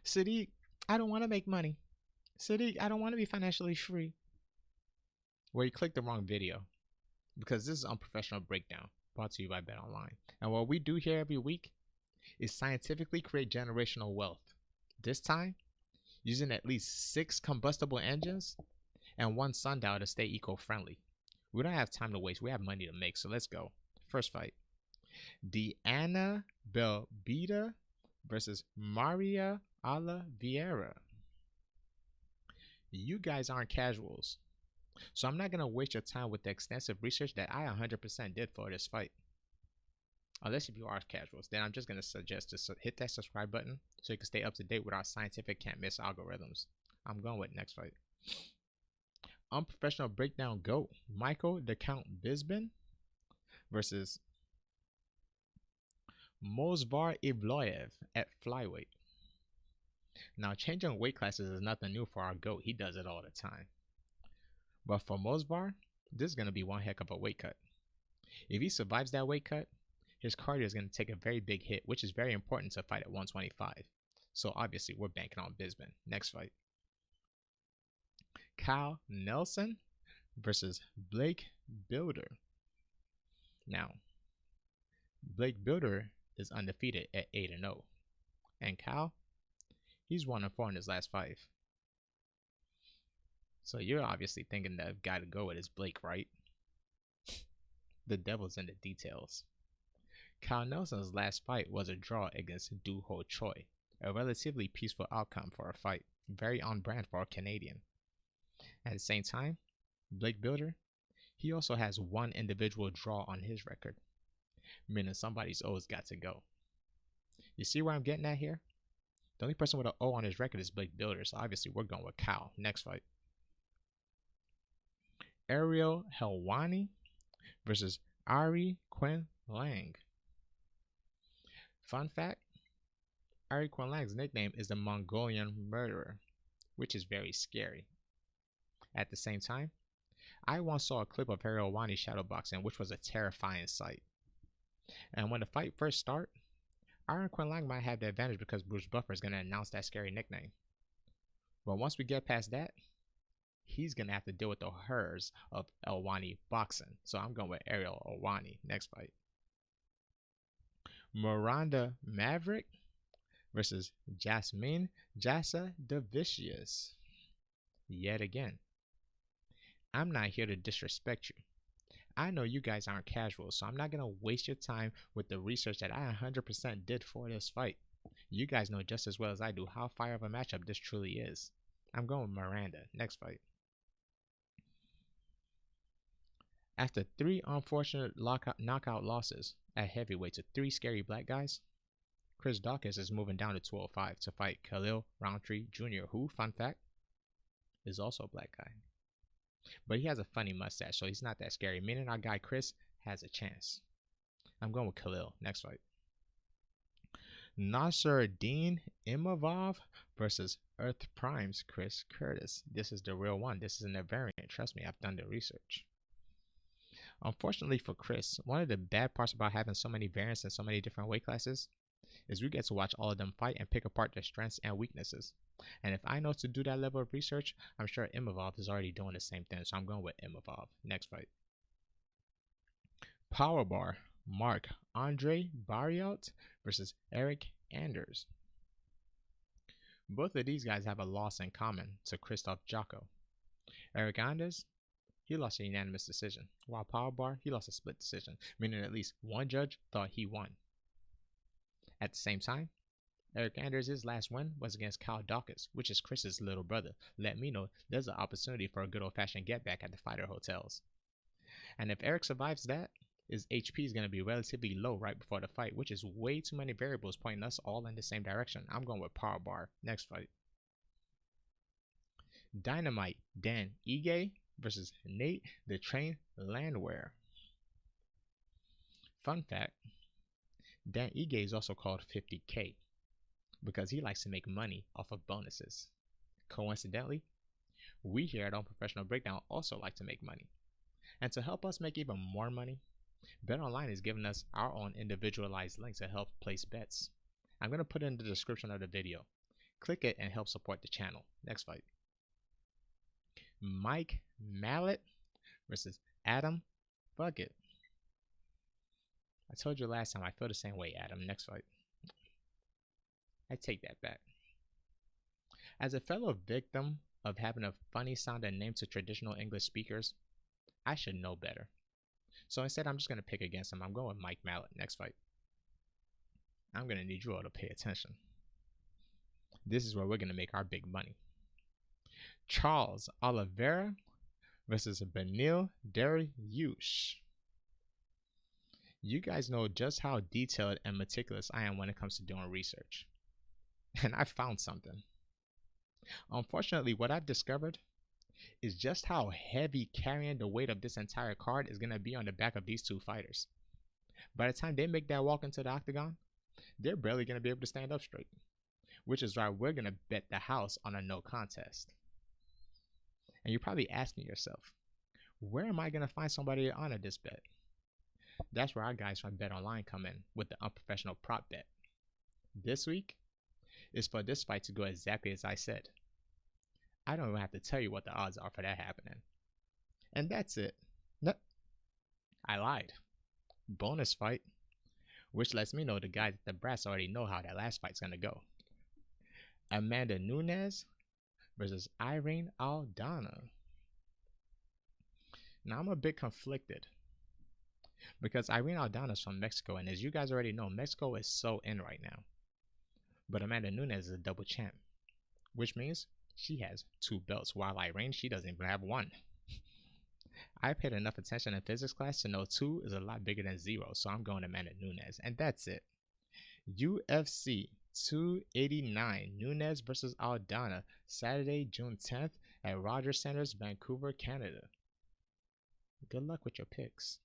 Sadiq, I don't want to make money. Sadiq, I don't want to be financially free. Well, you clicked the wrong video because this is Unprofessional Breakdown brought to you by Bet Online. And what we do here every week is scientifically create generational wealth. This time, using at least 6 combustible engines and 1 sundial to stay eco-friendly. We don't have time to waste. We have money to make, so let's go. First fight. Diana Belbita versus Maria Oliveira. You guys aren't casuals, so I'm not going to waste your time with the extensive research that I 100% did for this fight. Unless if you are casuals, then I'm just going to suggest to hit that subscribe button so you can stay up to date with our scientific can't miss algorithms. I'm going with next fight. Unprofessional Breakdown GOAT Michael the Count Bisping versus Movsar Evloev at flyweight. Now, changing weight classes is nothing new for our GOAT. He does it all the time. But for Movsar, this is going to be one heck of a weight cut. If he survives that weight cut, his cardio is going to take a very big hit, which is very important to fight at 125. So obviously, we're banking on Bisping. Next fight. Kyle Nelson versus Blake Builder. Now, Blake Builder is undefeated at 8-0. And Kyle, he's 1-4 in his last 5. So you're obviously thinking the guy to go with is Blake, right? The devil's in the details. Kyle Nelson's last fight was a draw against Do Ho Choi, a relatively peaceful outcome for a fight, very on brand for a Canadian. At the same time, Blake Builder, he also has 1 individual draw on his record, meaning somebody's O's got to go. You see where I'm getting at here? The only person with an O on his record is Blake Builder, so obviously we're going with Kyle. Next fight. Ariel Helwani versus Ari Quinn Lang. Fun fact, Ari Quinn Lang's nickname is the Mongolian Murderer, which is very scary. At the same time, I once saw a clip of Ariel Helwani shadowboxing, which was a terrifying sight. And when the fight first started, Ari Quinn Lang might have the advantage because Bruce Buffer is going to announce that scary nickname. But once we get past that, he's going to have to deal with the horrors of Helwani boxing. So I'm going with Ariel Helwani. Next fight. Miranda Maverick versus Jasmine Jassa Devicious. Yet again, I'm not here to disrespect you. I know you guys aren't casual, so I'm not going to waste your time with the research that I 100% did for this fight. You guys know just as well as I do how fire of a matchup this truly is. I'm going with Miranda. Next fight. After 3 unfortunate knockout losses at heavyweight to 3 scary black guys, Chris Dawkins is moving down to 205 to fight Khalil Roundtree Jr., who, fun fact, is also a black guy. But he has a funny mustache, so he's not that scary, meaning our guy Chris has a chance. I'm going with Khalil. Next fight. Nasruddin Imavov versus Earth Prime's Chris Curtis. This is the real one. This isn't a variant. Trust me, I've done the research. Unfortunately for Chris, one of the bad parts about having so many variants in so many different weight classes is we get to watch all of them fight and pick apart their strengths and weaknesses. And if I know to do that level of research, I'm sure Imavov is already doing the same thing, so I'm going with Imavov. Next fight. Powerbar Mark Andre Barriot versus Eric Anders. Both of these guys have a loss in common to Christoph Jocko. Eric Anders, he lost a unanimous decision, while Powerbar, he lost a split decision, meaning at least one judge thought he won. At the same time, Eric Anders' last win was against Kyle Dawkins, which is Chris's little brother. Let me know there's an opportunity for a good old-fashioned get back at the fighter hotels. And if Eric survives that, his HP is going to be relatively low right before the fight, which is way too many variables pointing us all in the same direction. I'm going with Powerbar. Next fight. Dynamite Dan Ige versus Nate the Train Landwehr. Fun fact, Dan Ige is also called 50K because he likes to make money off of bonuses. Coincidentally, we here at Unprofessional Breakdown also like to make money. And to help us make even more money, BetOnline is giving us our own individualized link to help place bets. I'm going to put it in the description of the video. click it and help support the channel. Next fight. Mike Mallet versus Adam Bucket. I told you last time I feel the same way, Adam. Next fight. I take that back. As a fellow victim of having a funny sounding name to traditional English speakers, I should know better. So instead, I'm just going to pick against him. I'm going with Mike Mallet. Next fight. I'm going to need you all to pay attention. This is where we're going to make our big money. Charles Oliveira versus Benil Dariush. You guys know just how detailed and meticulous I am when it comes to doing research. And I found something. Unfortunately, what I've discovered is just how heavy carrying the weight of this entire card is going to be on the back of these two fighters. By the time they make that walk into the octagon, they're barely going to be able to stand up straight. Which is why we're going to bet the house on a no contest. And you're probably asking yourself, where am I going to find somebody to honor this bet? That's where our guys from Bet Online come in with the unprofessional prop bet. This week is for this fight to go exactly as I said. I don't even have to tell you what the odds are for that happening. And that's it. No, I lied. Bonus fight, which lets me know the guys at the brass already know how that last fight's going to go. Amanda Nunes versus Irene Aldana. Now I'm a bit conflicted because Irene Aldana is from Mexico, and as you guys already know, Mexico is so in right now. But Amanda Nunes is a double champ, which means she has 2 belts, while Irene, she doesn't even have 1. I paid enough attention in physics class to know 2 is a lot bigger than 0, so I'm going Amanda Nunes, and that's it. UFC 289, Nunes versus Aldana, Saturday, June 10th at Rogers Centers, Vancouver, Canada. Good luck with your picks.